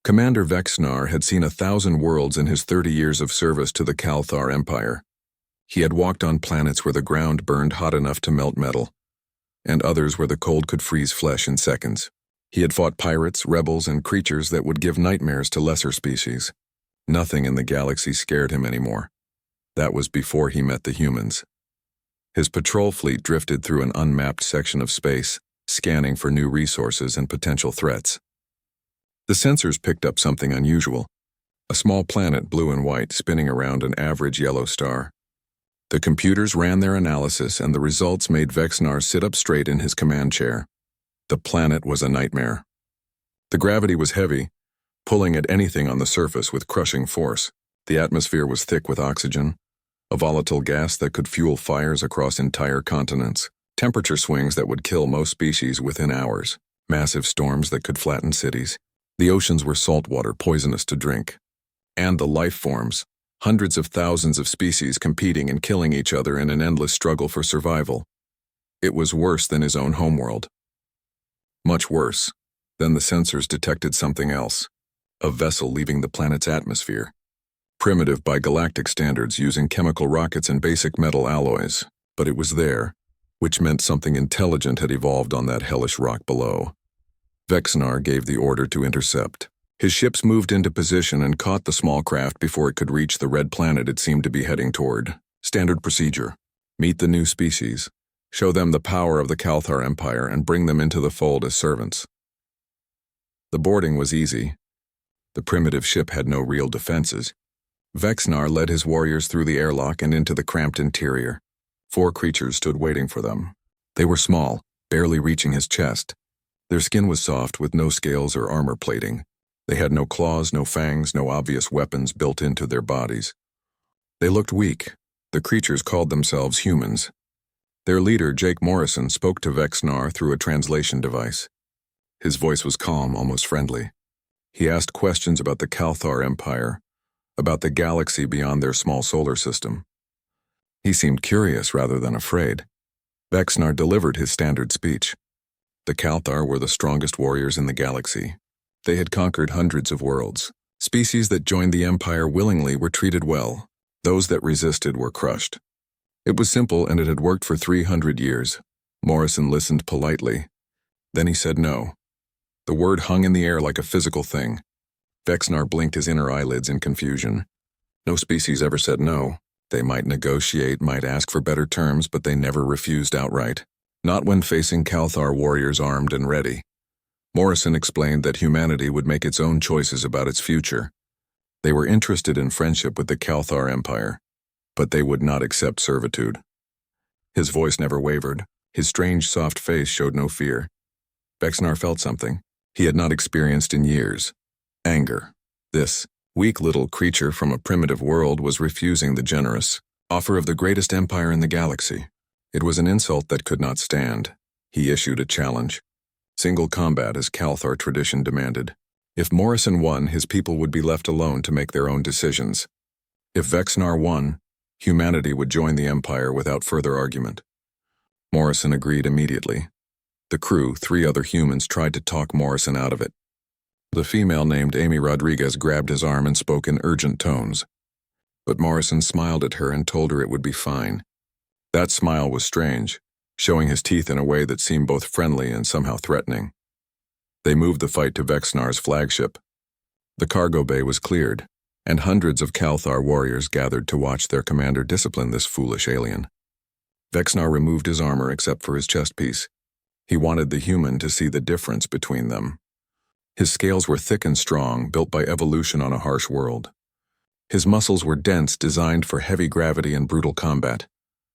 Commander Vexnar had seen 1,000 worlds in his 30 years of service to the Kalthar Empire. He had walked on planets where the ground burned hot enough to melt metal, and others where the cold could freeze flesh in seconds. He had fought pirates, rebels, and creatures that would give nightmares to lesser species. Nothing in the galaxy scared him anymore. That was before he met the humans. His patrol fleet drifted through an unmapped section of space, scanning for new resources and potential threats. The sensors picked up something unusual: a small planet, blue and white, spinning around an average yellow star. The computers ran their analysis, and the results made Vexnar sit up straight in his command chair. The planet was a nightmare. The gravity was heavy, pulling at anything on the surface with crushing force. The atmosphere was thick with oxygen, a volatile gas that could fuel fires across entire continents, temperature swings that would kill most species within hours, massive storms that could flatten cities. The oceans were saltwater, poisonous to drink. And the life forms, hundreds of thousands of species competing and killing each other in an endless struggle for survival. It was worse than his own homeworld. Much worse. Then the sensors detected something else: a vessel leaving the planet's atmosphere. Primitive by galactic standards, using chemical rockets and basic metal alloys. But it was there, which meant something intelligent had evolved on that hellish rock below. Vexnar gave the order to intercept. His ships moved into position and caught the small craft before it could reach the red planet it seemed to be heading toward. Standard procedure: meet the new species, show them the power of the Kalthar Empire, and bring them into the fold as servants. The boarding was easy. The primitive ship had no real defenses. Vexnar led his warriors through the airlock and into the cramped interior. 4 creatures stood waiting for them. They were small, barely reaching his chest. Their skin was soft, with no scales or armor plating. They had no claws, no fangs, no obvious weapons built into their bodies. They looked weak. The creatures called themselves humans. Their leader, Jake Morrison, spoke to Vexnar through a translation device. His voice was calm, almost friendly. He asked questions about the Kalthar Empire, about the galaxy beyond their small solar system. He seemed curious rather than afraid. Vexnar delivered his standard speech. The Kalthar were the strongest warriors in the galaxy. They had conquered hundreds of worlds. Species that joined the Empire willingly were treated well. Those that resisted were crushed. It was simple, and it had worked for 300 years. Morrison listened politely. Then he said no. The word hung in the air like a physical thing. Vexnar blinked his inner eyelids in confusion. No species ever said no. They might negotiate, might ask for better terms, but they never refused outright. Not when facing Kalthar warriors armed and ready. Morrison explained that humanity would make its own choices about its future. They were interested in friendship with the Kalthar Empire, but they would not accept servitude. His voice never wavered. His strange, soft face showed no fear. Vexnar felt something he had not experienced in years: anger. This weak little creature from a primitive world was refusing the generous offer of the greatest empire in the galaxy. It was an insult that could not stand. He issued a challenge. Single combat, as Kalthar tradition demanded. If Morrison won, his people would be left alone to make their own decisions. If Vexnar won, humanity would join the Empire without further argument. Morrison agreed immediately. The crew, 3 other humans, tried to talk Morrison out of it. The female named Amy Rodriguez grabbed his arm and spoke in urgent tones. But Morrison smiled at her and told her it would be fine. That smile was strange, showing his teeth in a way that seemed both friendly and somehow threatening. They moved the fight to Vexnar's flagship. The cargo bay was cleared, and hundreds of Kalthar warriors gathered to watch their commander discipline this foolish alien. Vexnar removed his armor except for his chest piece. He wanted the human to see the difference between them. His scales were thick and strong, built by evolution on a harsh world. His muscles were dense, designed for heavy gravity and brutal combat.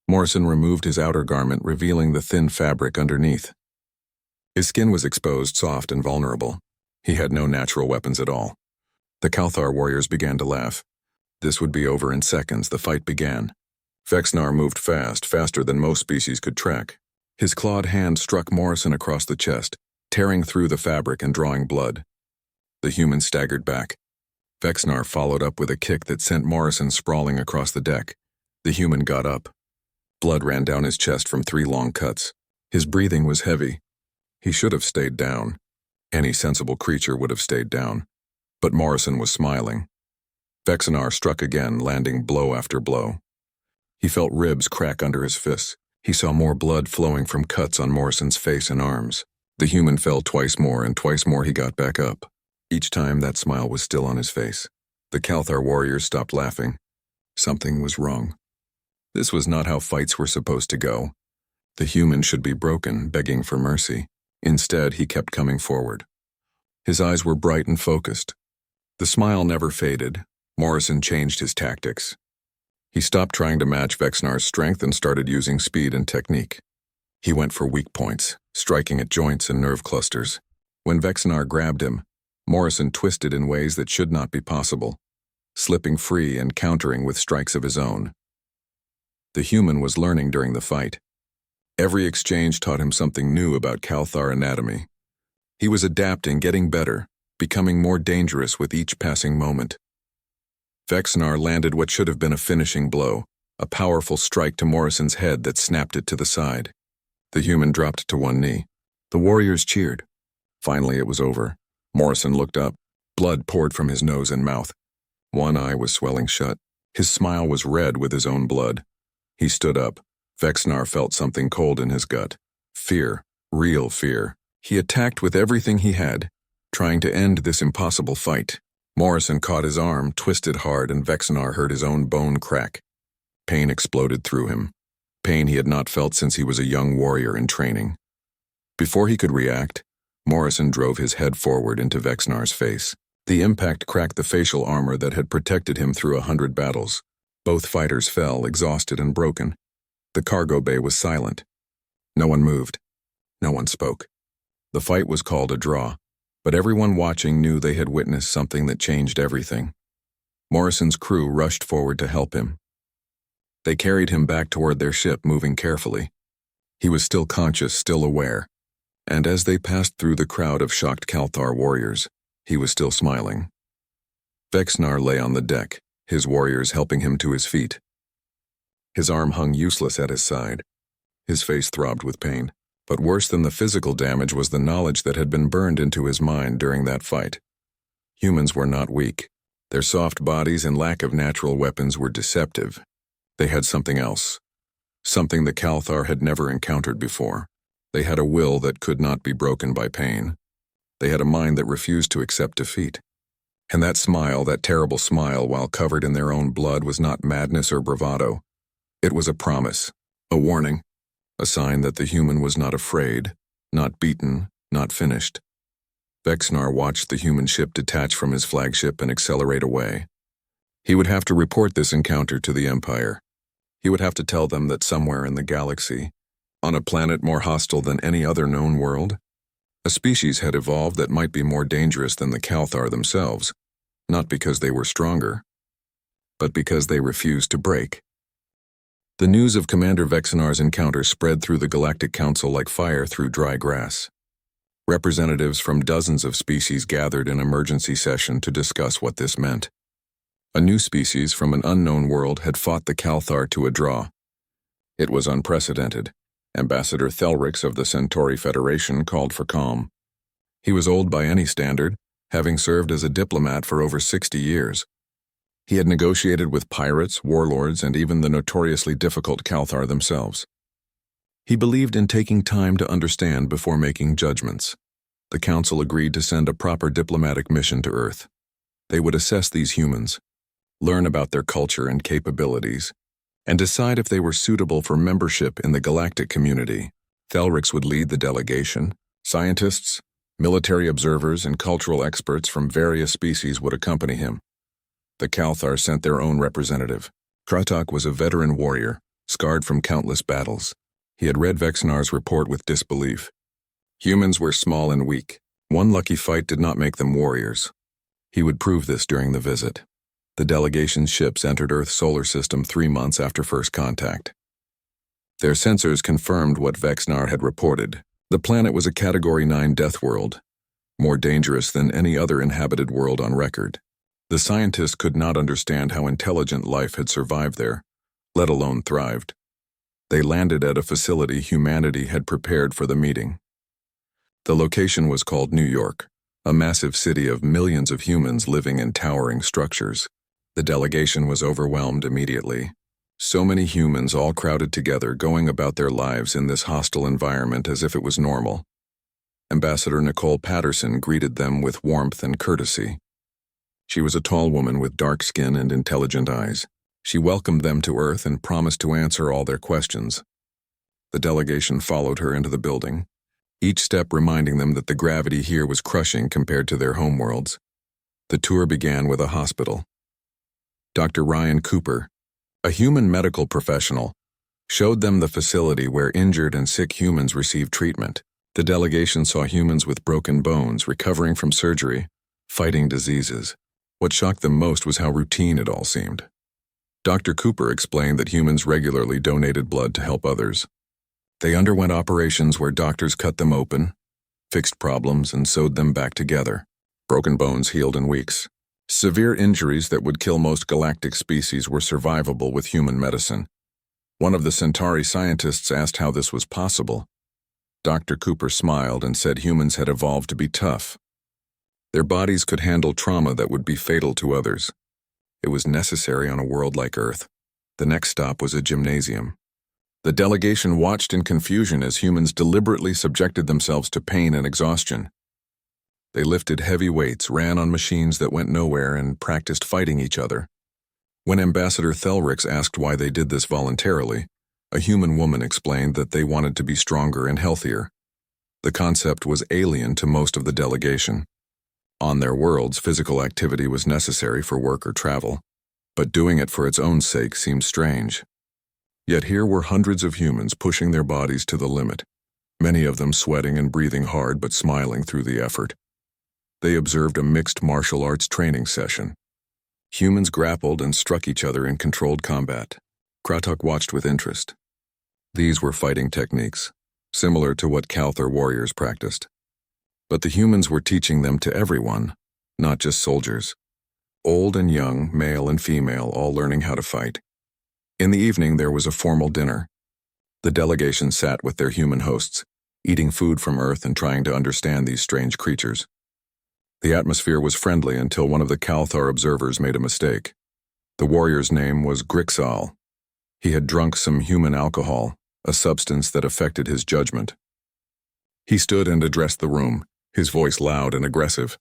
Morrison removed his outer garment, revealing the thin fabric underneath. His skin was exposed, soft and vulnerable. He had no natural weapons at all. The Kalthar warriors began to laugh. This would be over in seconds. The fight began. Vexnar moved fast, faster than most species could track. His clawed hand struck Morrison across the chest, tearing through the fabric and drawing blood. The human staggered back. Vexnar followed up with a kick that sent Morrison sprawling across the deck. The human got up. Blood ran down his chest from 3 long cuts. His breathing was heavy. He should have stayed down. Any sensible creature would have stayed down. But Morrison was smiling. Vexenar struck again, landing blow after blow. He felt ribs crack under his fists. He saw more blood flowing from cuts on Morrison's face and arms. The human fell twice more, and twice more he got back up. Each time that smile was still on his face. The Calthar warriors stopped laughing. Something was wrong. This was not how fights were supposed to go. The human should be broken, begging for mercy. Instead, he kept coming forward. His eyes were bright and focused. The smile never faded. Morrison changed his tactics. He stopped trying to match Vexenar's strength and started using speed and technique. He went for weak points, striking at joints and nerve clusters. When Vexenar grabbed him, Morrison twisted in ways that should not be possible, slipping free and countering with strikes of his own. The human was learning during the fight. Every exchange taught him something new about Calthar anatomy. He was adapting, getting better, becoming more dangerous with each passing moment. Vexenar landed what should have been a finishing blow, a powerful strike to Morrison's head that snapped it to the side. The human dropped to one knee. The warriors cheered. Finally, it was over. Morrison looked up. Blood poured from his nose and mouth. One eye was swelling shut. His smile was red with his own blood. He stood up. Vexenar felt something cold in his gut. Fear. Real fear. He attacked with everything he had, trying to end this impossible fight. Morrison caught his arm, twisted hard, and Vexenar heard his own bone crack. Pain exploded through him. Pain he had not felt since he was a young warrior in training. Before he could react, Morrison drove his head forward into Vexenar's face. The impact cracked the facial armor that had protected him through 100 battles. Both fighters fell, exhausted and broken. The cargo bay was silent. No one moved. No one spoke. The fight was called a draw, but everyone watching knew they had witnessed something that changed everything. Morrison's crew rushed forward to help him. They carried him back toward their ship, moving carefully. He was still conscious, still aware, and as they passed through the crowd of shocked Calthar warriors, he was still smiling. Vexenar lay on the deck, his warriors helping him to his feet. His arm hung useless at his side. His face throbbed with pain, but worse than the physical damage was the knowledge that had been burned into his mind during that fight. Humans were not weak. Their soft bodies and lack of natural weapons were deceptive. They had something else, something the Calthar had never encountered before. They had a will that could not be broken by pain. They had a mind that refused to accept defeat. And that smile, that terrible smile while covered in their own blood, was not madness or bravado. It was a promise, a warning, a sign that the human was not afraid, not beaten, not finished. Vexenar watched the human ship detach from his flagship and accelerate away. He would have to report this encounter to the Empire. He would have to tell them that somewhere in the galaxy, on a planet more hostile than any other known world, a species had evolved that might be more dangerous than the Calthar themselves, not because they were stronger, but because they refused to break. The news of Commander Vexenar's encounter spread through the Galactic Council like fire through dry grass. Representatives from dozens of species gathered in emergency session to discuss what this meant. A new species from an unknown world had fought the Calthar to a draw. It was unprecedented. Ambassador Thelrix of the Centauri Federation called for calm. He was old by any standard, having served as a diplomat for over 60 years. He had negotiated with pirates, warlords, and even the notoriously difficult Calthar themselves. He believed in taking time to understand before making judgments. The Council agreed to send a proper diplomatic mission to Earth. They would assess these humans, learn about their culture and capabilities, and decide if they were suitable for membership in the galactic community. Thelrix would lead the delegation. Scientists, military observers, and cultural experts from various species would accompany him. The Calthar sent their own representative. Kratok was a veteran warrior, scarred from countless battles. He had read Vexenar's report with disbelief. Humans were small and weak. One lucky fight did not make them warriors. He would prove this during the visit. The delegation's ships entered Earth's solar system 3 months after first contact. Their sensors confirmed what Vexenar had reported. The planet was a Category 9 death world, more dangerous than any other inhabited world on record. The scientists could not understand how intelligent life had survived there, let alone thrived. They landed at a facility humanity had prepared for the meeting. The location was called New York, a massive city of millions of humans living in towering structures. The delegation was overwhelmed immediately. So many humans all crowded together, going about their lives in this hostile environment as if it was normal. Ambassador Nicole Patterson greeted them with warmth and courtesy. She was a tall woman with dark skin and intelligent eyes. She welcomed them to Earth and promised to answer all their questions. The delegation followed her into the building, each step reminding them that the gravity here was crushing compared to their homeworlds. The tour began with a hospital. Dr. Ryan Cooper, a human medical professional, showed them the facility where injured and sick humans receive treatment. The delegation saw humans with broken bones recovering from surgery, fighting diseases. What shocked them most was how routine it all seemed. Dr. Cooper explained that humans regularly donated blood to help others. They underwent operations where doctors cut them open, fixed problems, and sewed them back together. Broken bones healed in weeks. Severe injuries that would kill most galactic species were survivable with human medicine. One of the Centauri scientists asked how this was possible. Dr. Cooper smiled and said humans had evolved to be tough. Their bodies could handle trauma that would be fatal to others. It was necessary on a world like Earth. The next stop was a gymnasium. The delegation watched in confusion as humans deliberately subjected themselves to pain and exhaustion. They lifted heavy weights, ran on machines that went nowhere, and practiced fighting each other. When Ambassador Thelrix asked why they did this voluntarily, a human woman explained that they wanted to be stronger and healthier. The concept was alien to most of the delegation. On their worlds, physical activity was necessary for work or travel, but doing it for its own sake seemed strange. Yet here were hundreds of humans pushing their bodies to the limit, many of them sweating and breathing hard but smiling through the effort. They observed a mixed martial arts training session. Humans grappled and struck each other in controlled combat. Kratok watched with interest. These were fighting techniques, similar to what Kalthar warriors practiced. But the humans were teaching them to everyone, not just soldiers. Old and young, male and female, all learning how to fight. In the evening, there was a formal dinner. The delegation sat with their human hosts, eating food from Earth and trying to understand these strange creatures. The atmosphere was friendly until one of the Kalthar observers made a mistake. The warrior's name was Grixal. He had drunk some human alcohol, a substance that affected his judgment. He stood and addressed the room, his voice loud and aggressive.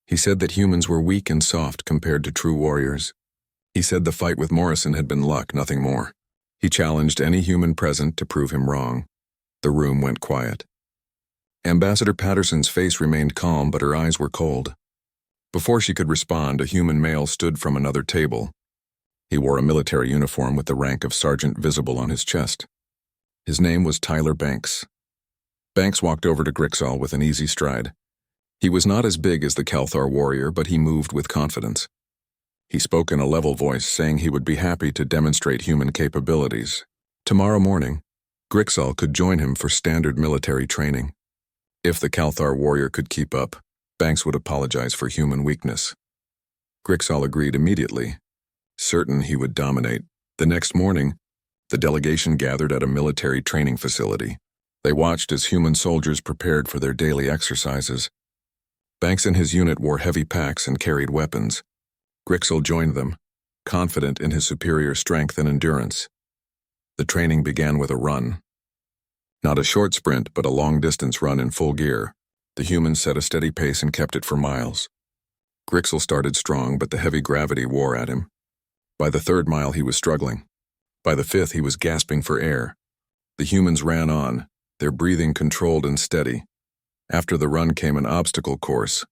He said that humans were weak and soft compared to true warriors. He said the fight with Morrison had been luck, nothing more. He challenged any human present to prove him wrong. The room went quiet. Ambassador Patterson's face remained calm, but her eyes were cold. Before she could respond, a human male stood from another table. He wore a military uniform with the rank of sergeant visible on his chest. His name was Tyler Banks. Banks walked over to Grixal with an easy stride. He was not as big as the Kalthar warrior, but he moved with confidence. He spoke in a level voice, saying he would be happy to demonstrate human capabilities. Tomorrow morning, Grixal could join him for standard military training. If the Kalthar warrior could keep up, Banks would apologize for human weakness. Grixal agreed immediately, certain he would dominate. The next morning, the delegation gathered at a military training facility. They watched as human soldiers prepared for their daily exercises. Banks and his unit wore heavy packs and carried weapons. Grixal joined them, confident in his superior strength and endurance. The training began with a run. Not a short sprint, but a long-distance run in full gear. The humans set a steady pace and kept it for miles. Grixal started strong, but the heavy gravity wore at him. By the third mile, he was struggling. By the fifth, he was gasping for air. The humans ran on, their breathing controlled and steady. After the run came an obstacle course.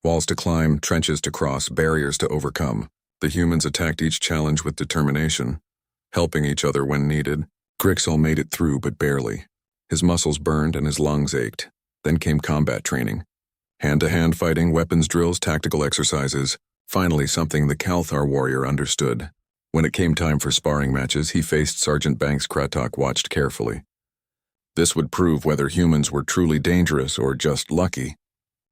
Walls to climb, trenches to cross, barriers to overcome. The humans attacked each challenge with determination, helping each other when needed. Grixal made it through, but barely. His muscles burned and his lungs ached. Then came combat training. Hand-to-hand fighting, weapons drills, tactical exercises. Finally, something the Kalthar warrior understood. When it came time for sparring matches, he faced Sergeant Banks. Kratok watched carefully. This would prove whether humans were truly dangerous or just lucky.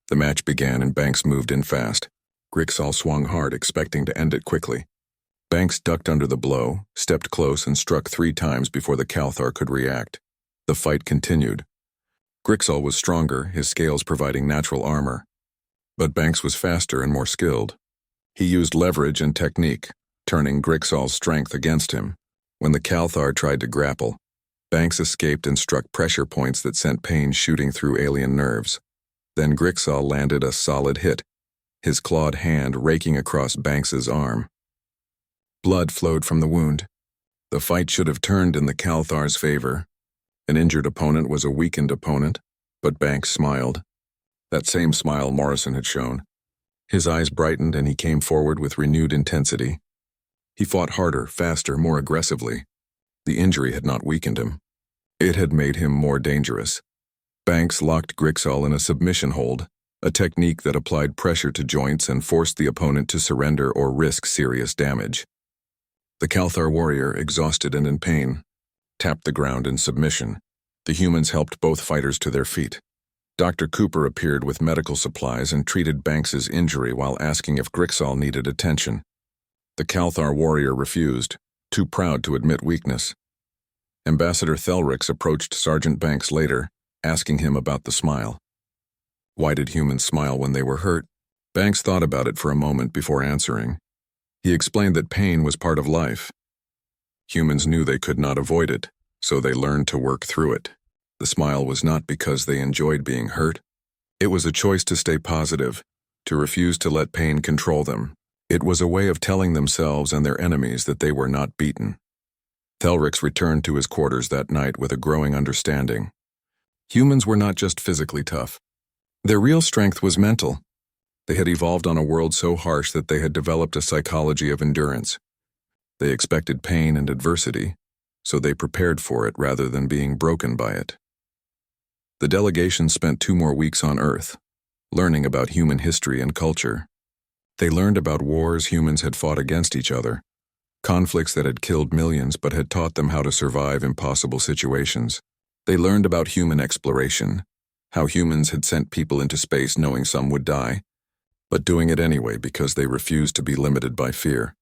The match began and Banks moved in fast. Grixal swung hard, expecting to end it quickly. Banks ducked under the blow, stepped close, and struck 3 times before the Kalthar could react. The fight continued. Grixal was stronger, his scales providing natural armor. But Banks was faster and more skilled. He used leverage and technique, turning Grixal's strength against him. When the Calthar tried to grapple, Banks escaped and struck pressure points that sent pain shooting through alien nerves. Then Grixal landed a solid hit, his clawed hand raking across Banks's arm. Blood flowed from the wound. The fight should have turned in the Calthar's favor. An injured opponent was a weakened opponent, but Banks smiled. That same smile Morrison had shown. His eyes brightened and he came forward with renewed intensity. He fought harder, faster, more aggressively. The injury had not weakened him. It had made him more dangerous. Banks locked Grixal in a submission hold, a technique that applied pressure to joints and forced the opponent to surrender or risk serious damage. The Calthar warrior, exhausted and in pain, tapped the ground in submission. The humans helped both fighters to their feet. Dr. Cooper appeared with medical supplies and treated Banks's injury while asking if Grixal needed attention. The Calthar warrior refused, too proud to admit weakness. Ambassador Thelrix approached Sergeant Banks later, asking him about the smile. Why did humans smile when they were hurt? Banks thought about it for a moment before answering. He explained that pain was part of life. Humans knew they could not avoid it, so they learned to work through it. The smile was not because they enjoyed being hurt. It was a choice to stay positive, to refuse to let pain control them. It was a way of telling themselves and their enemies that they were not beaten. Thelrix returned to his quarters that night with a growing understanding. Humans were not just physically tough. Their real strength was mental. They had evolved on a world so harsh that they had developed a psychology of endurance. They expected pain and adversity, so they prepared for it rather than being broken by it. The delegation spent 2 more weeks on Earth, learning about human history and culture. They learned about wars humans had fought against each other, conflicts that had killed millions but had taught them how to survive impossible situations. They learned about human exploration, how humans had sent people into space knowing some would die, but doing it anyway because they refused to be limited by fear.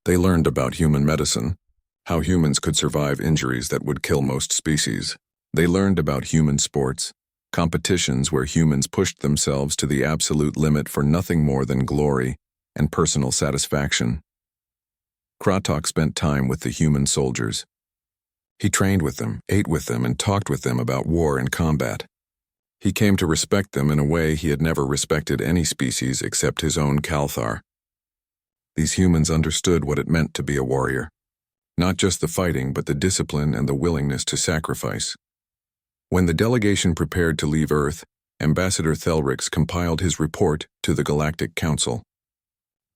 They learned about human medicine, how humans could survive injuries that would kill most species. They learned about human sports, competitions where humans pushed themselves to the absolute limit for nothing more than glory and personal satisfaction. Kratok spent time with the human soldiers. He trained with them, ate with them, and talked with them about war and combat. He came to respect them in a way he had never respected any species except his own Calthar. These humans understood what it meant to be a warrior. Not just the fighting, but the discipline and the willingness to sacrifice. When the delegation prepared to leave Earth, Ambassador Thelrix compiled his report to the Galactic Council.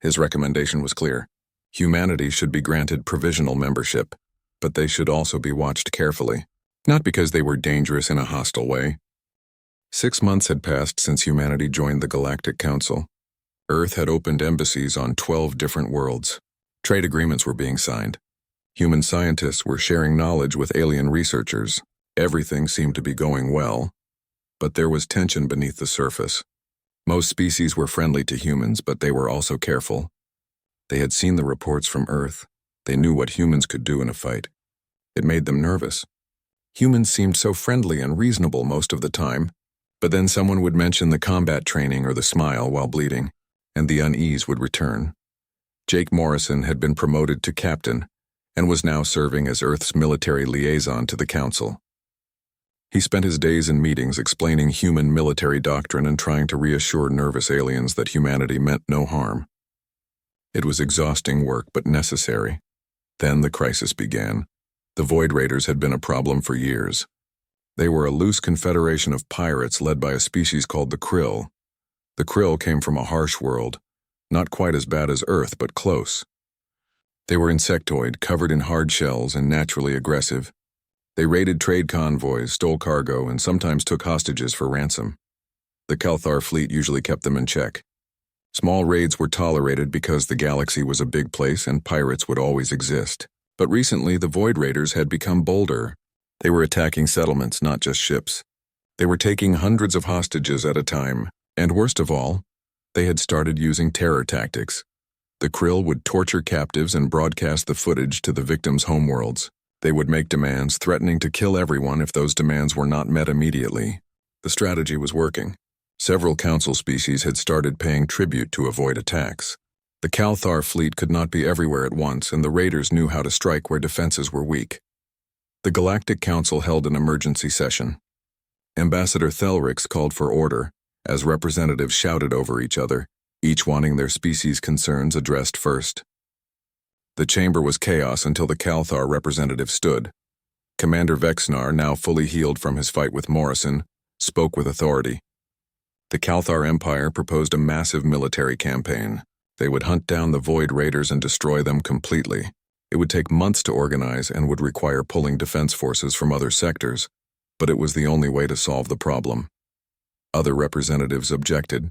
His recommendation was clear. Humanity should be granted provisional membership, but they should also be watched carefully, not because they were dangerous in a hostile way. 6 months had passed since humanity joined the Galactic Council. Earth had opened embassies on 12 different worlds. Trade agreements were being signed. Human scientists were sharing knowledge with alien researchers. Everything seemed to be going well, but there was tension beneath the surface. Most species were friendly to humans, but they were also careful. They had seen the reports from Earth. They knew what humans could do in a fight. It made them nervous. Humans seemed so friendly and reasonable most of the time, but then someone would mention the combat training or the smile while bleeding, and the unease would return. Jake Morrison had been promoted to captain and was now serving as Earth's military liaison to the Council. He spent his days in meetings explaining human military doctrine and trying to reassure nervous aliens that humanity meant no harm. It was exhausting work, but necessary. Then the crisis began. The Void Raiders had been a problem for years. They were a loose confederation of pirates led by a species called the Krill. The Krill came from a harsh world, not quite as bad as Earth, but close. They were insectoid, covered in hard shells, and naturally aggressive. They raided trade convoys, stole cargo, and sometimes took hostages for ransom. The Calthar fleet usually kept them in check. Small raids were tolerated because the galaxy was a big place and pirates would always exist. But recently, the Void Raiders had become bolder. They were attacking settlements, not just ships. They were taking hundreds of hostages at a time, and worst of all, they had started using terror tactics. The Krill would torture captives and broadcast the footage to the victims' homeworlds. They would make demands, threatening to kill everyone if those demands were not met immediately. The strategy was working. Several council species had started paying tribute to avoid attacks. The Calthar fleet could not be everywhere at once, and the raiders knew how to strike where defenses were weak. The Galactic Council held an emergency session. Ambassador Thelrix called for order, as representatives shouted over each other, each wanting their species' concerns addressed first. The chamber was chaos until the Calthar representative stood. Commander Vexnar, now fully healed from his fight with Morrison, spoke with authority. The Calthar Empire proposed a massive military campaign. They would hunt down the Void Raiders and destroy them completely. It would take months to organize and would require pulling defense forces from other sectors, but it was the only way to solve the problem. Other representatives objected.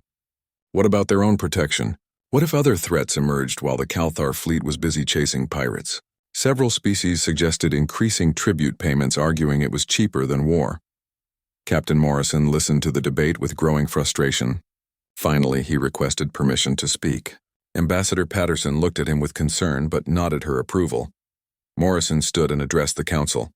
What about their own protection? What if other threats emerged while the Calthar fleet was busy chasing pirates? Several species suggested increasing tribute payments, arguing it was cheaper than war. Captain Morrison listened to the debate with growing frustration. Finally, he requested permission to speak. Ambassador Patterson looked at him with concern but nodded her approval. Morrison stood and addressed the council.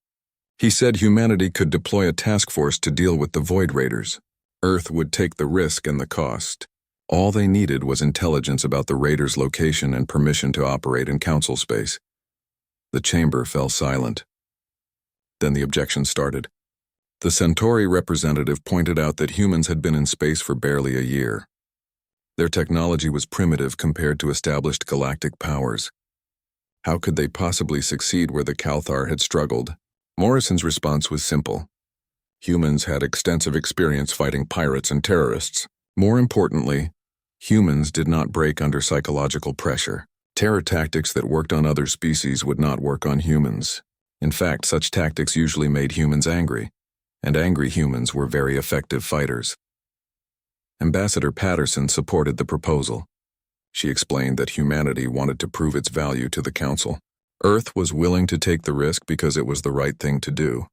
He said humanity could deploy a task force to deal with the Void Raiders. Earth would take the risk and the cost. All they needed was intelligence about the raiders' location and permission to operate in council space. The chamber fell silent. Then the objection started. The Centauri representative pointed out that humans had been in space for barely a year. Their technology was primitive compared to established galactic powers. How could they possibly succeed where the Calthar had struggled? Morrison's response was simple. Humans had extensive experience fighting pirates and terrorists. More importantly, humans did not break under psychological pressure. Terror tactics that worked on other species would not work on humans. In fact, such tactics usually made humans angry, and angry humans were very effective fighters. Ambassador Patterson supported the proposal. She explained that humanity wanted to prove its value to the Council. Earth was willing to take the risk because it was the right thing to do.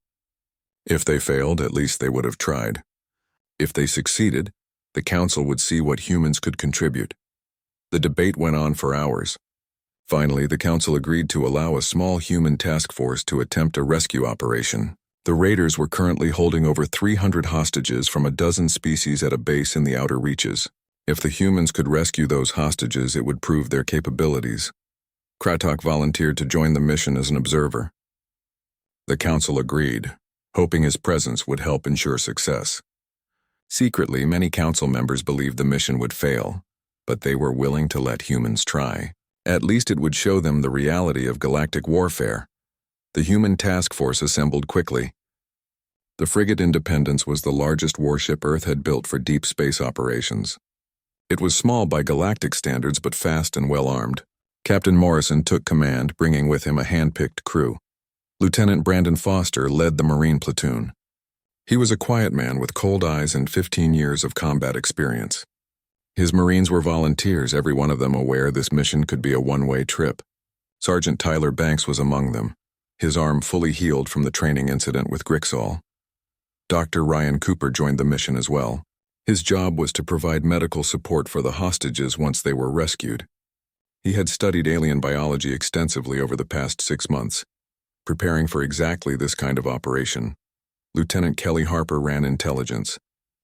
If they failed, at least they would have tried. If they succeeded, the Council would see what humans could contribute. The debate went on for hours. Finally, the Council agreed to allow a small human task force to attempt a rescue operation. The raiders were currently holding over 300 hostages from a dozen species at a base in the outer reaches. If the humans could rescue those hostages, it would prove their capabilities. Kratok volunteered to join the mission as an observer. The Council agreed, hoping his presence would help ensure success. Secretly, many Council members believed the mission would fail, but they were willing to let humans try. At least it would show them the reality of galactic warfare. The human task force assembled quickly. The frigate Independence was the largest warship Earth had built for deep space operations. It was small by galactic standards but fast and well-armed. Captain Morrison took command, bringing with him a hand-picked crew. Lieutenant Brandon Foster led the Marine platoon. He was a quiet man with cold eyes and 15 years of combat experience. His Marines were volunteers, every one of them aware this mission could be a one-way trip. Sergeant Tyler Banks was among them, his arm fully healed from the training incident with Grixol. Dr. Ryan Cooper joined the mission as well. His job was to provide medical support for the hostages once they were rescued. He had studied alien biology extensively over the past 6 months, preparing for exactly this kind of operation. Lieutenant Kelly Harper ran intelligence.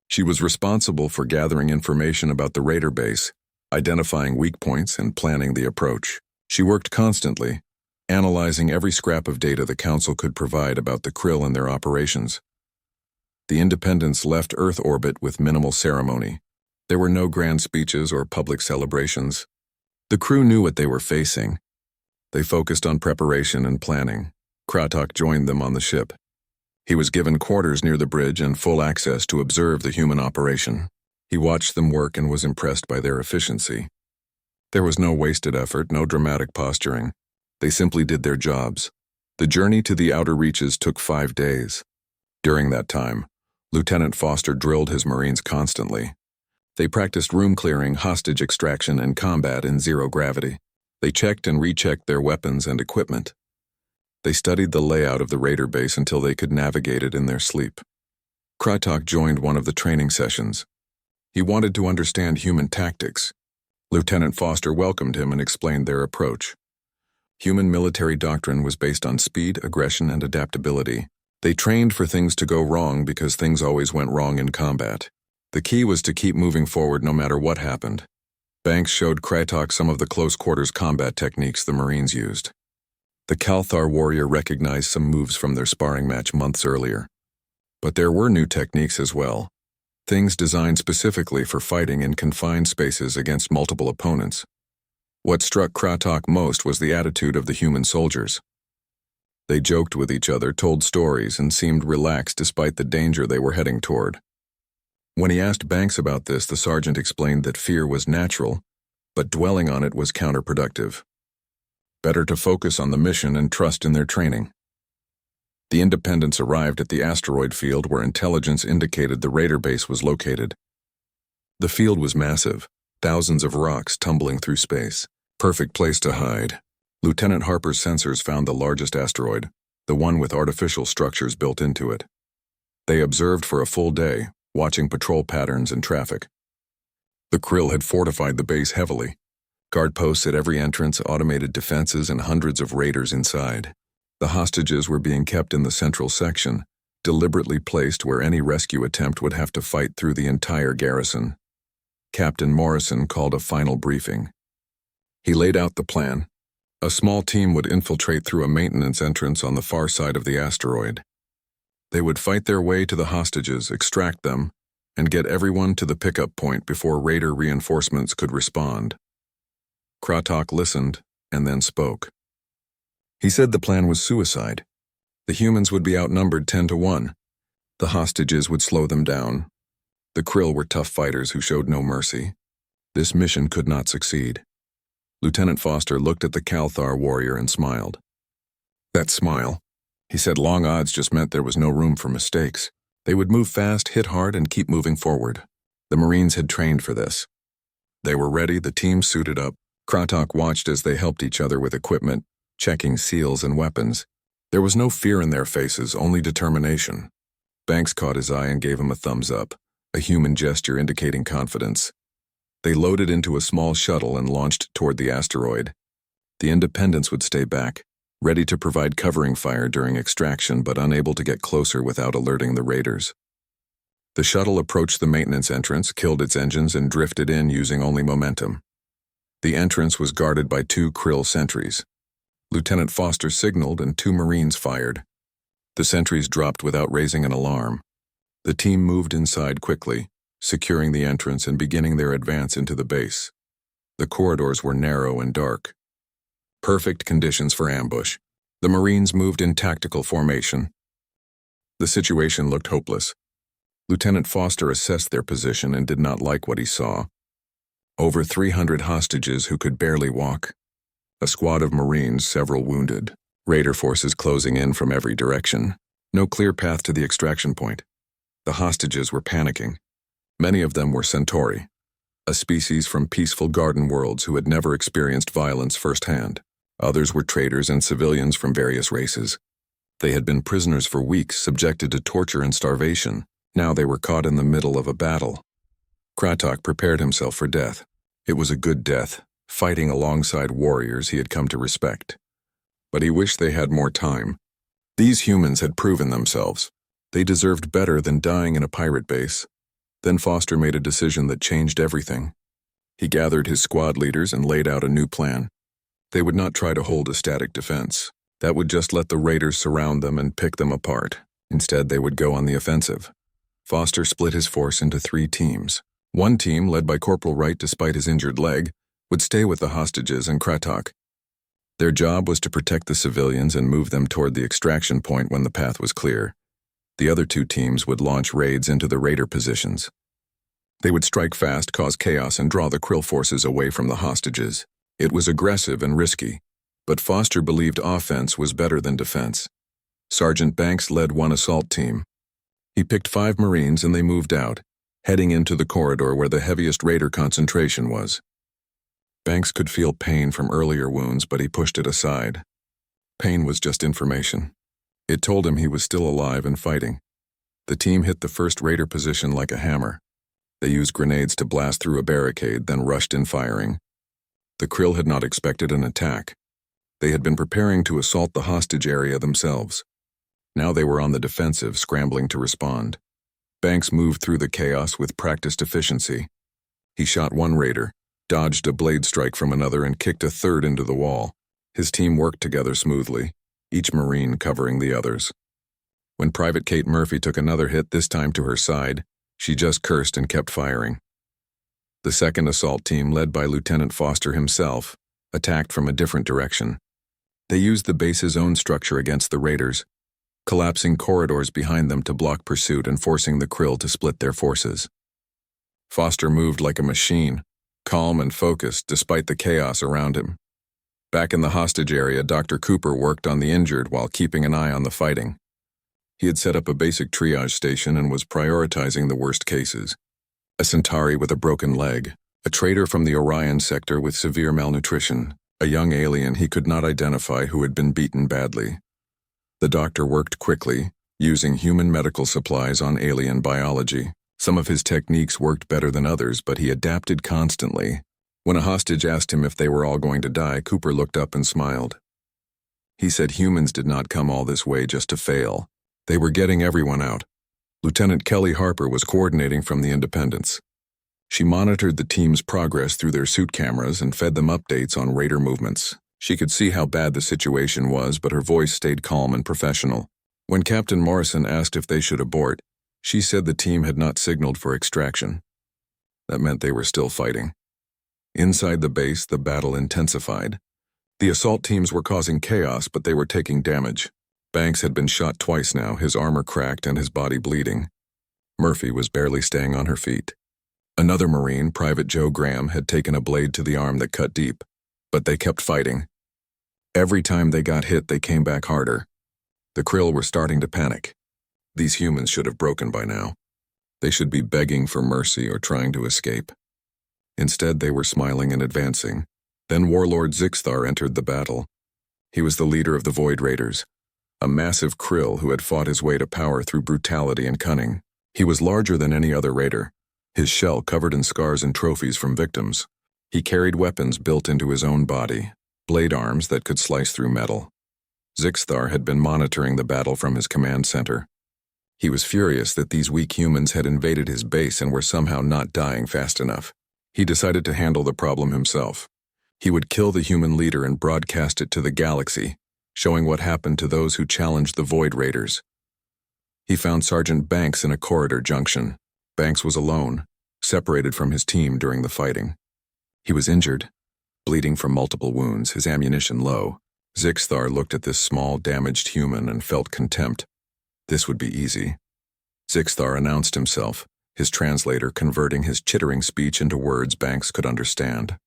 She was responsible for gathering information about the raider base, identifying weak points, and planning the approach. She worked constantly, analyzing every scrap of data the Council could provide about the Krill and their operations. The Independence left Earth orbit with minimal ceremony. There were no grand speeches or public celebrations. The crew knew what they were facing. They focused on preparation and planning. Kratok joined them on the ship. He was given quarters near the bridge and full access to observe the human operation. He watched them work and was impressed by their efficiency. There was no wasted effort, no dramatic posturing. They simply did their jobs. The journey to the outer reaches took 5 days. During that time, Lieutenant Foster drilled his Marines constantly. They practiced room clearing, hostage extraction, and combat in zero gravity. They checked and rechecked their weapons and equipment. They studied the layout of the raider base until they could navigate it in their sleep. Kratok joined one of the training sessions. He wanted to understand human tactics. Lieutenant Foster welcomed him and explained their approach. Human military doctrine was based on speed, aggression, and adaptability. They trained for things to go wrong because things always went wrong in combat. The key was to keep moving forward no matter what happened. Banks showed Krytok some of the close-quarters combat techniques the Marines used. The Kalthar warrior recognized some moves from their sparring match months earlier. But there were new techniques as well, things designed specifically for fighting in confined spaces against multiple opponents. What struck Krytok most was the attitude of the human soldiers. They joked with each other, told stories, and seemed relaxed despite the danger they were heading toward. When he asked Banks about this, the sergeant explained that fear was natural, but dwelling on it was counterproductive. Better to focus on the mission and trust in their training. The Independents arrived at the asteroid field where intelligence indicated the raider base was located. The field was massive, thousands of rocks tumbling through space. Perfect place to hide. Lieutenant Harper's sensors found the largest asteroid, the one with artificial structures built into it. They observed for a full day, watching patrol patterns and traffic. The Krill had fortified the base heavily. Guard posts at every entrance, automated defenses, and hundreds of raiders inside. The hostages were being kept in the central section, deliberately placed where any rescue attempt would have to fight through the entire garrison. Captain Morrison called a final briefing. He laid out the plan. A small team would infiltrate through a maintenance entrance on the far side of the asteroid. They would fight their way to the hostages, extract them, and get everyone to the pickup point before raider reinforcements could respond. Krytok listened and then spoke. He said the plan was suicide. The humans would be outnumbered 10-1. The hostages would slow them down. The Krill were tough fighters who showed no mercy. This mission could not succeed. Lieutenant Foster looked at the Kalthar warrior and smiled. That smile, he said, long odds just meant there was no room for mistakes. They would move fast, hit hard, and keep moving forward. The Marines had trained for this. They were ready, the team suited up. Krytok watched as they helped each other with equipment, checking seals and weapons. There was no fear in their faces, only determination. Banks caught his eye and gave him a thumbs up, a human gesture indicating confidence. They loaded into a small shuttle and launched toward the asteroid. The Independents would stay back, ready to provide covering fire during extraction but unable to get closer without alerting the raiders. The shuttle approached the maintenance entrance, killed its engines, and drifted in using only momentum. The entrance was guarded by 2 Krill sentries. Lieutenant Foster signaled and 2 Marines fired. The sentries dropped without raising an alarm. The team moved inside quickly, securing the entrance and beginning their advance into the base. The corridors were narrow and dark. Perfect conditions for ambush. The Marines moved in tactical formation. The situation looked hopeless. Lieutenant Foster assessed their position and did not like what he saw. Over 300 hostages who could barely walk. A squad of Marines, several wounded. Raider forces closing in from every direction. No clear path to the extraction point. The hostages were panicking. Many of them were Centauri, a species from peaceful garden worlds who had never experienced violence firsthand. Others were traders and civilians from various races. They had been prisoners for weeks, subjected to torture and starvation. Now they were caught in the middle of a battle. Krytok prepared himself for death. It was a good death, fighting alongside warriors he had come to respect. But he wished they had more time. These humans had proven themselves. They deserved better than dying in a pirate base. Then Foster made a decision that changed everything. He gathered his squad leaders and laid out a new plan. They would not try to hold a static defense. That would just let the raiders surround them and pick them apart. Instead, they would go on the offensive. Foster split his force into 3 teams. One team, led by Corporal Wright despite his injured leg, would stay with the hostages and Krytok. Their job was to protect the civilians and move them toward the extraction point when the path was clear. The other 2 teams would launch raids into the raider positions. They would strike fast, cause chaos, and draw the Krill forces away from the hostages. It was aggressive and risky, but Foster believed offense was better than defense. Sergeant Banks led one assault team. He picked 5 Marines and they moved out, heading into the corridor where the heaviest raider concentration was. Banks could feel pain from earlier wounds, but he pushed it aside. Pain was just information. It told him he was still alive and fighting. The team hit the first raider position like a hammer. They used grenades to blast through a barricade, then rushed in firing. The Krill had not expected an attack. They had been preparing to assault the hostage area themselves. Now they were on the defensive, scrambling to respond. Banks moved through the chaos with practiced efficiency. He shot one raider, dodged a blade strike from another, and kicked a third into the wall. His team worked together smoothly, each Marine covering the others. When Private Kate Murphy took another hit, this time to her side, she just cursed and kept firing. The second assault team, led by Lieutenant Foster himself, attacked from a different direction. They used the base's own structure against the raiders, collapsing corridors behind them to block pursuit and forcing the Krill to split their forces. Foster moved like a machine, calm and focused despite the chaos around him. Back in the hostage area, Dr. Cooper worked on the injured while keeping an eye on the fighting. He had set up a basic triage station and was prioritizing the worst cases. A Centauri with a broken leg, a traitor from the Orion sector with severe malnutrition, a young alien he could not identify who had been beaten badly. The doctor worked quickly, using human medical supplies on alien biology. Some of his techniques worked better than others, but he adapted constantly. When a hostage asked him if they were all going to die, Cooper looked up and smiled. He said humans did not come all this way just to fail. They were getting everyone out. Lieutenant Kelly Harper was coordinating from the Independence. She monitored the team's progress through their suit cameras and fed them updates on raider movements. She could see how bad the situation was, but her voice stayed calm and professional. When Captain Morrison asked if they should abort, she said the team had not signaled for extraction. That meant they were still fighting. Inside the base, the battle intensified. The assault teams were causing chaos, but they were taking damage. Banks had been shot twice now, his armor cracked and his body bleeding. Murphy was barely staying on her feet. Another Marine, Private Joe Graham, had taken a blade to the arm that cut deep, but they kept fighting. Every time they got hit, they came back harder. The Krill were starting to panic. These humans should have broken by now. They should be begging for mercy or trying to escape. Instead, they were smiling and advancing. Then Warlord Zixthar entered the battle. He was the leader of the Void Raiders, a massive Krill who had fought his way to power through brutality and cunning. He was larger than any other raider, his shell covered in scars and trophies from victims. He carried weapons built into his own body, blade arms that could slice through metal. Zixthar had been monitoring the battle from his command center. He was furious that these weak humans had invaded his base and were somehow not dying fast enough. He decided to handle the problem himself. He would kill the human leader and broadcast it to the galaxy, showing what happened to those who challenged the Void Raiders. He found Sergeant Banks in a corridor junction. Banks was alone, separated from his team during the fighting. He was injured, bleeding from multiple wounds, his ammunition low. Zixthar looked at this small, damaged human and felt contempt. This would be easy. Zixthar announced himself, his translator converting his chittering speech into words Banks could understand.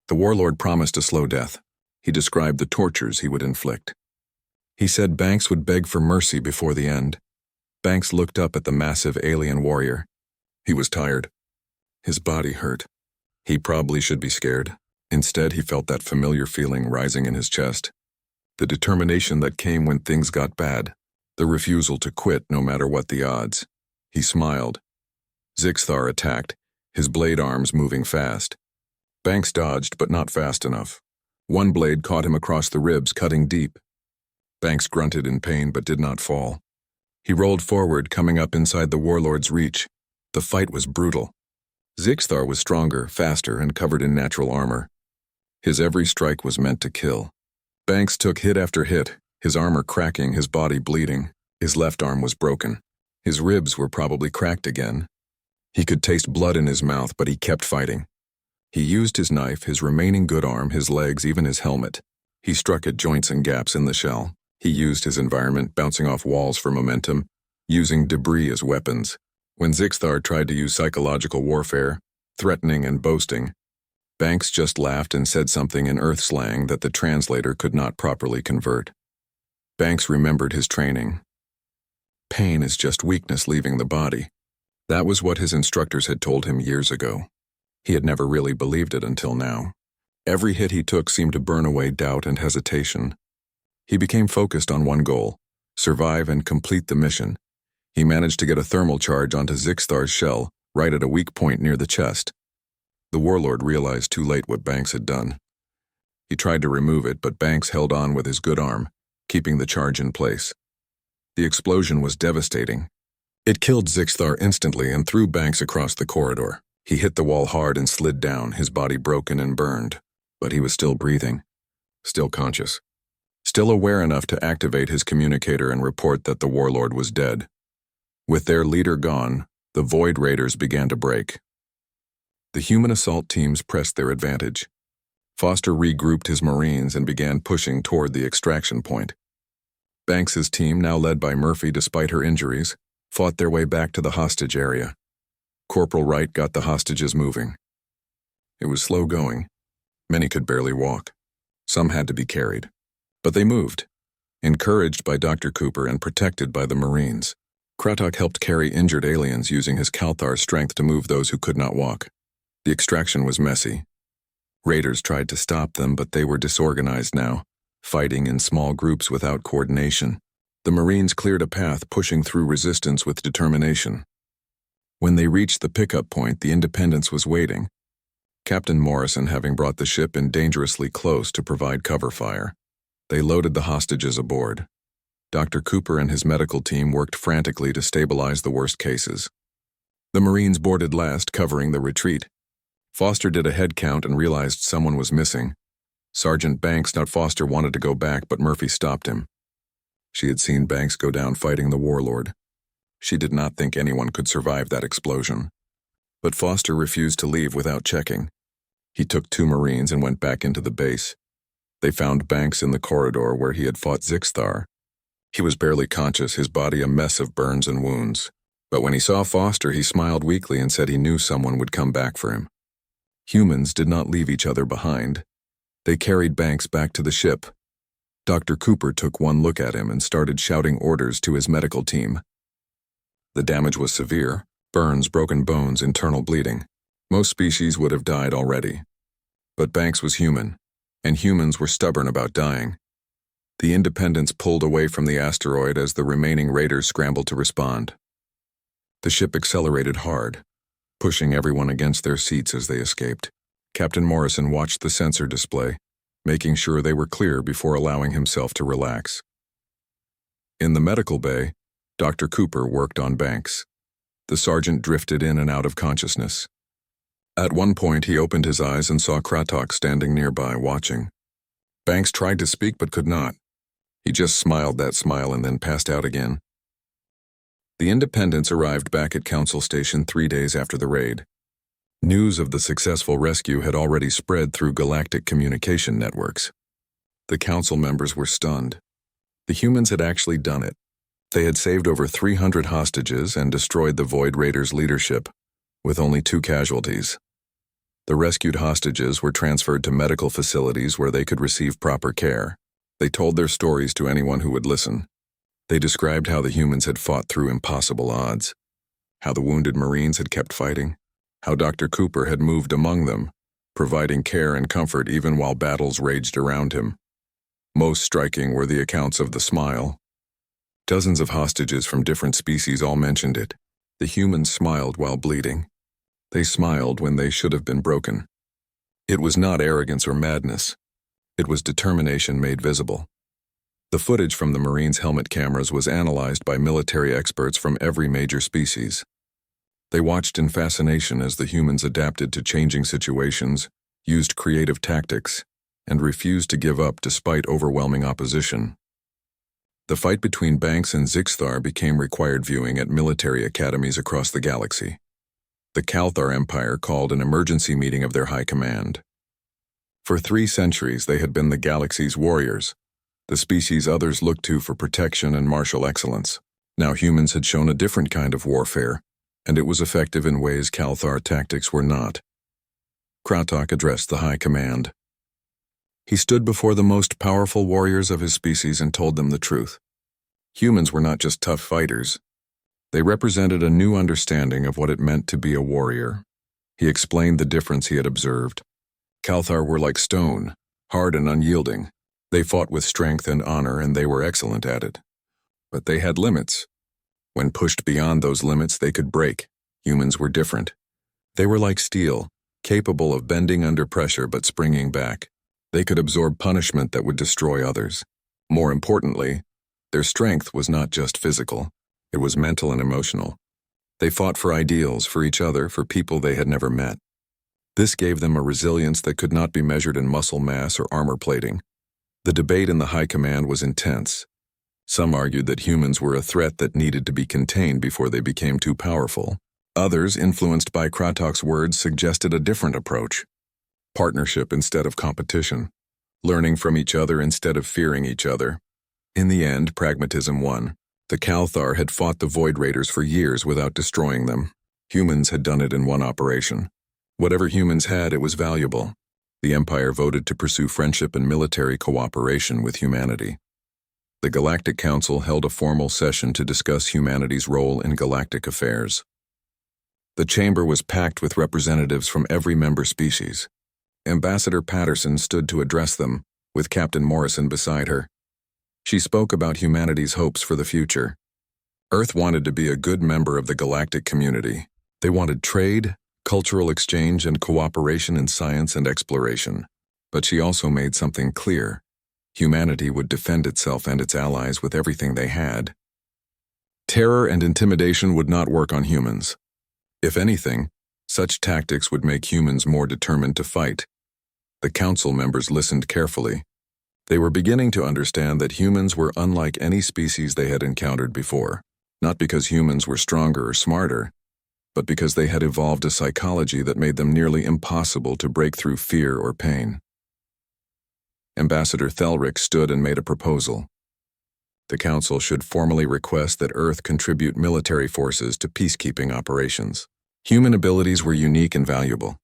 The warlord promised a slow death. He described the tortures he would inflict. He said Banks would beg for mercy before the end. Banks looked up at the massive alien warrior. He was tired. His body hurt. He probably should be scared. Instead, he felt that familiar feeling rising in his chest. The determination that came when things got bad. The refusal to quit no matter what the odds. He smiled. Zixthar attacked, his blade arms moving fast. Banks dodged, but not fast enough. One blade caught him across the ribs, cutting deep. Banks grunted in pain but did not fall. He rolled forward, coming up inside the warlord's reach. The fight was brutal. Zixthar was stronger, faster, and covered in natural armor. His every strike was meant to kill. Banks took hit after hit, his armor cracking, his body bleeding. His left arm was broken. His ribs were probably cracked again. He could taste blood in his mouth, but he kept fighting. He used his knife, his remaining good arm, his legs, even his helmet. He struck at joints and gaps in the shell. He used his environment, bouncing off walls for momentum, using debris as weapons. When Zixthar tried to use psychological warfare, threatening and boasting, Banks just laughed and said something in Earth slang that the translator could not properly convert. Banks remembered his training. Pain is just weakness leaving the body. That was what his instructors had told him years ago. He had never really believed it until now. Every hit he took seemed to burn away doubt and hesitation. He became focused on one goal: survive and complete the mission. He managed to get a thermal charge onto Zixthar's shell, right at a weak point near the chest. The warlord realized too late what Banks had done. He tried to remove it, but Banks held on with his good arm, keeping the charge in place. The explosion was devastating. It killed Zixthar instantly and threw Banks across the corridor. He hit the wall hard and slid down, his body broken and burned. But he was still breathing, still conscious, still aware enough to activate his communicator and report that the warlord was dead. With their leader gone, the Void Raiders began to break. The human assault teams pressed their advantage. Foster regrouped his Marines and began pushing toward the extraction point. Banks's team, now led by Murphy despite her injuries, fought their way back to the hostage area. Corporal Wright got the hostages moving. It was slow going. Many could barely walk. Some had to be carried. But they moved, encouraged by Dr. Cooper and protected by the Marines. Kratok helped carry injured aliens using his Kalthar strength to move those who could not walk. The extraction was messy. Raiders tried to stop them, but they were disorganized now, fighting in small groups without coordination. The Marines cleared a path, pushing through resistance with determination. When they reached the pickup point, the Independence was waiting, Captain Morrison having brought the ship in dangerously close to provide cover fire. They loaded the hostages aboard. Dr. Cooper and his medical team worked frantically to stabilize the worst cases. The Marines boarded last, covering the retreat. Foster did a head count and realized someone was missing. Sergeant Banks. Now Foster wanted to go back, but Murphy stopped him. She had seen Banks go down fighting the warlord. She did not think anyone could survive that explosion. But Foster refused to leave without checking. He took 2 Marines and went back into the base. They found Banks in the corridor where he had fought Zixthar. He was barely conscious, his body a mess of burns and wounds. But when he saw Foster, he smiled weakly and said he knew someone would come back for him. Humans did not leave each other behind. They carried Banks back to the ship. Dr. Cooper took one look at him and started shouting orders to his medical team. The damage was severe: burns, broken bones, internal bleeding. Most species would have died already. But Banks was human, and humans were stubborn about dying. The Independence pulled away from the asteroid as the remaining raiders scrambled to respond. The ship accelerated hard, pushing everyone against their seats as they escaped. Captain Morrison watched the sensor display, making sure they were clear before allowing himself to relax. In the medical bay, Dr. Cooper worked on Banks. The sergeant drifted in and out of consciousness. At one point, he opened his eyes and saw Kratok standing nearby, watching. Banks tried to speak but could not. He just smiled that smile and then passed out again. The Independence arrived back at Council Station 3 days after the raid. News of the successful rescue had already spread through galactic communication networks. The Council members were stunned. The humans had actually done it. They had saved over 300 hostages and destroyed the Void Raiders' leadership, with only 2 casualties. The rescued hostages were transferred to medical facilities where they could receive proper care. They told their stories to anyone who would listen. They described how the humans had fought through impossible odds, how the wounded Marines had kept fighting, how Dr. Cooper had moved among them, providing care and comfort even while battles raged around him. Most striking were the accounts of the smile. Dozens of hostages from different species all mentioned it. The humans smiled while bleeding. They smiled when they should have been broken. It was not arrogance or madness. It was determination made visible. The footage from the Marines' helmet cameras was analyzed by military experts from every major species. They watched in fascination as the humans adapted to changing situations, used creative tactics, and refused to give up despite overwhelming opposition. The fight between Banks and Zixthar became required viewing at military academies across the galaxy. The Kalthar Empire called an emergency meeting of their high command. For 3 centuries, they had been the galaxy's warriors, the species others looked to for protection and martial excellence. Now humans had shown a different kind of warfare, and it was effective in ways Kalthar tactics were not. Kratok addressed the high command. He stood before the most powerful warriors of his species and told them the truth. Humans were not just tough fighters. They represented a new understanding of what it meant to be a warrior. He explained the difference he had observed. Kalthar were like stone, hard and unyielding. They fought with strength and honor, and they were excellent at it. But they had limits. When pushed beyond those limits, they could break. Humans were different. They were like steel, capable of bending under pressure but springing back. They could absorb punishment that would destroy others. More importantly, their strength was not just physical. It was mental and emotional. They fought for ideals, for each other, for people they had never met. This gave them a resilience that could not be measured in muscle mass or armor plating. The debate in the high command was intense. Some argued that humans were a threat that needed to be contained before they became too powerful. Others, influenced by Kratok's words, suggested a different approach. Partnership instead of competition. Learning from each other instead of fearing each other. In the end, pragmatism won. The Kalthar had fought the Void Raiders for years without destroying them. Humans had done it in one operation. Whatever humans had, it was valuable. The Empire voted to pursue friendship and military cooperation with humanity. The Galactic Council held a formal session to discuss humanity's role in galactic affairs. The chamber was packed with representatives from every member species. Ambassador Patterson stood to address them, with Captain Morrison beside her. She spoke about humanity's hopes for the future. Earth wanted to be a good member of the galactic community. They wanted trade, cultural exchange, and cooperation in science and exploration. But she also made something clear. Humanity would defend itself and its allies with everything they had. Terror and intimidation would not work on humans. If anything, such tactics would make humans more determined to fight. The council members listened carefully. They were beginning to understand that humans were unlike any species they had encountered before, not because humans were stronger or smarter, but because they had evolved a psychology that made them nearly impossible to break through fear or pain. Ambassador Thelric stood and made a proposal. The Council should formally request that Earth contribute military forces to peacekeeping operations. Human abilities were unique and valuable.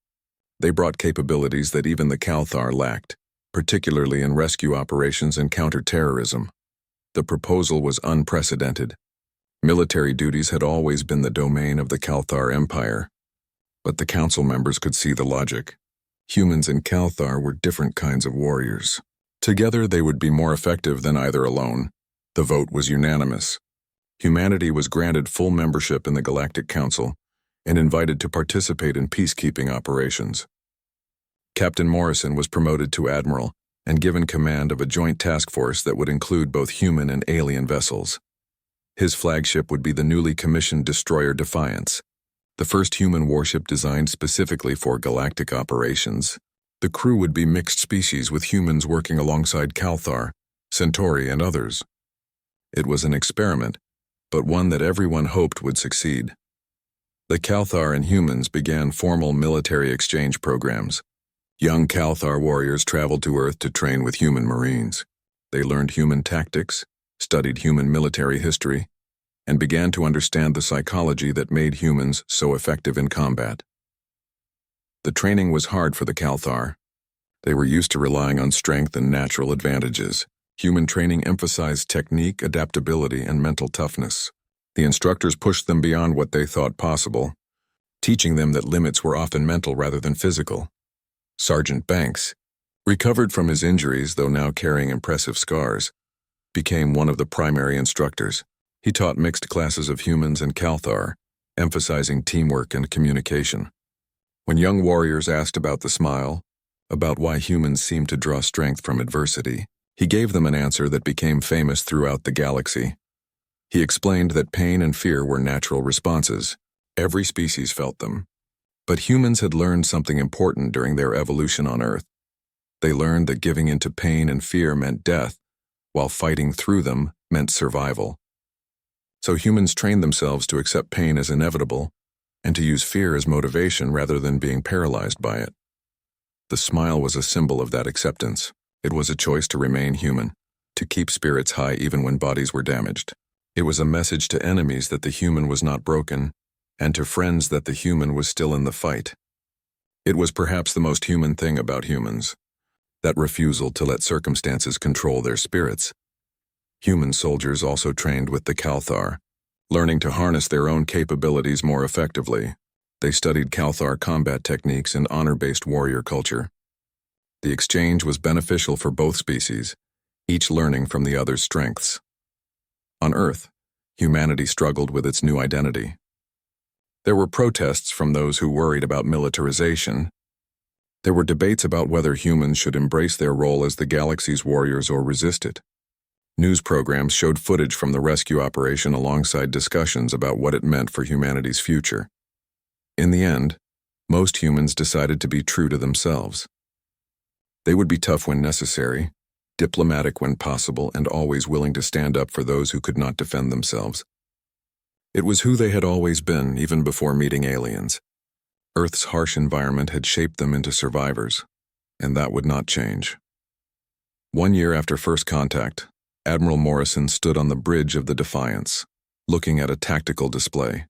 They brought capabilities that even the Kalthar lacked, particularly in rescue operations and counter-terrorism. The proposal was unprecedented. Military duties had always been the domain of the Kalthar Empire, but the council members could see the logic. Humans and Kalthar were different kinds of warriors. Together they would be more effective than either alone. The vote was unanimous. Humanity was granted full membership in the Galactic Council and invited to participate in peacekeeping operations. Captain Morrison was promoted to admiral and given command of a joint task force that would include both human and alien vessels. His flagship would be the newly commissioned destroyer Defiance, the first human warship designed specifically for galactic operations. The crew would be mixed species with humans working alongside Kalthar, Centauri, and others. It was an experiment, but one that everyone hoped would succeed. The Kalthar and humans began formal military exchange programs. Young Kalthar warriors traveled to Earth to train with human Marines. They learned human tactics, studied human military history, and began to understand the psychology that made humans so effective in combat. The training was hard for the Kalthar. They were used to relying on strength and natural advantages. Human training emphasized technique, adaptability, and mental toughness. The instructors pushed them beyond what they thought possible, teaching them that limits were often mental rather than physical. Sergeant Banks, recovered from his injuries though now carrying impressive scars, became one of the primary instructors. He taught mixed classes of humans and Kalthar, emphasizing teamwork and communication. When young warriors asked about the smile, about why humans seemed to draw strength from adversity, he gave them an answer that became famous throughout the galaxy. He explained that pain and fear were natural responses. Every species felt them. But humans had learned something important during their evolution on Earth. They learned that giving into pain and fear meant death, while fighting through them meant survival. So humans trained themselves to accept pain as inevitable and to use fear as motivation rather than being paralyzed by it. The smile was a symbol of that acceptance. It was a choice to remain human, to keep spirits high even when bodies were damaged. It was a message to enemies that the human was not broken, and to friends that the human was still in the fight. It was perhaps the most human thing about humans, that refusal to let circumstances control their spirits. Human soldiers also trained with the Kalthar, learning to harness their own capabilities more effectively. They studied Kalthar combat techniques and honor-based warrior culture. The exchange was beneficial for both species, each learning from the other's strengths. On Earth, humanity struggled with its new identity. There were protests from those who worried about militarization. There were debates about whether humans should embrace their role as the galaxy's warriors or resist it. News programs showed footage from the rescue operation alongside discussions about what it meant for humanity's future. In the end, most humans decided to be true to themselves. They would be tough when necessary, diplomatic when possible, and always willing to stand up for those who could not defend themselves. It was who they had always been, even before meeting aliens. Earth's harsh environment had shaped them into survivors, and that would not change. 1 year after first contact, Admiral Morrison stood on the bridge of the Defiance, looking at a tactical display.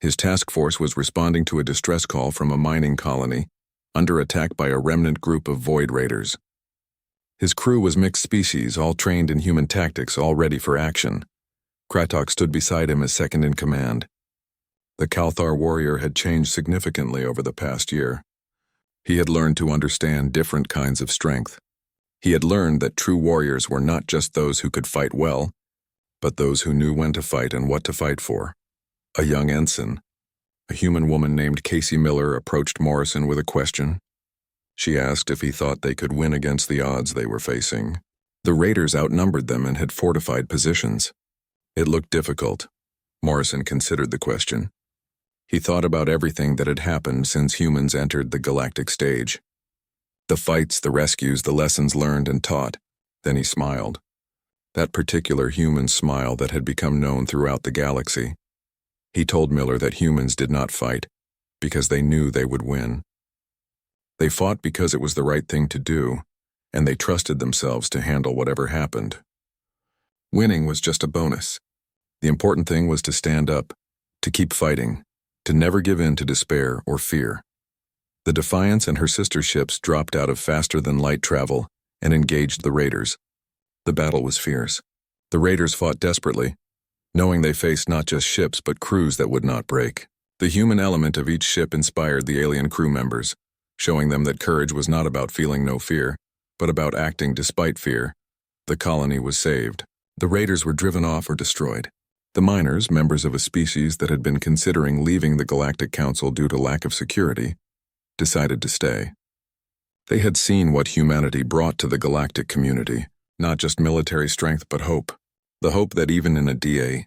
His task force was responding to a distress call from a mining colony under attack by a remnant group of Void Raiders. His crew was mixed species, all trained in human tactics, all ready for action. Kratok stood beside him as second in command. The Kalthar warrior had changed significantly over the past year. He had learned to understand different kinds of strength. He had learned that true warriors were not just those who could fight well, but those who knew when to fight and what to fight for. A young ensign, a human woman named Casey Miller, approached Morrison with a question. She asked if he thought they could win against the odds they were facing. The raiders outnumbered them and had fortified positions. It looked difficult. Morrison considered the question. He thought about everything that had happened since humans entered the galactic stage. The fights, the rescues, the lessons learned and taught. Then he smiled. That particular human smile that had become known throughout the galaxy. He told Miller that humans did not fight because they knew they would win. They fought because it was the right thing to do, and they trusted themselves to handle whatever happened. Winning was just a bonus. The important thing was to stand up, to keep fighting, to never give in to despair or fear. The Defiance and her sister ships dropped out of faster-than-light travel and engaged the raiders. The battle was fierce. The raiders fought desperately, knowing they faced not just ships but crews that would not break. The human element of each ship inspired the alien crew members, showing them that courage was not about feeling no fear, but about acting despite fear. The colony was saved. The raiders were driven off or destroyed. The miners, members of a species that had been considering leaving the Galactic Council due to lack of security, decided to stay. They had seen what humanity brought to the galactic community, not just military strength but hope. The hope that even in a DA,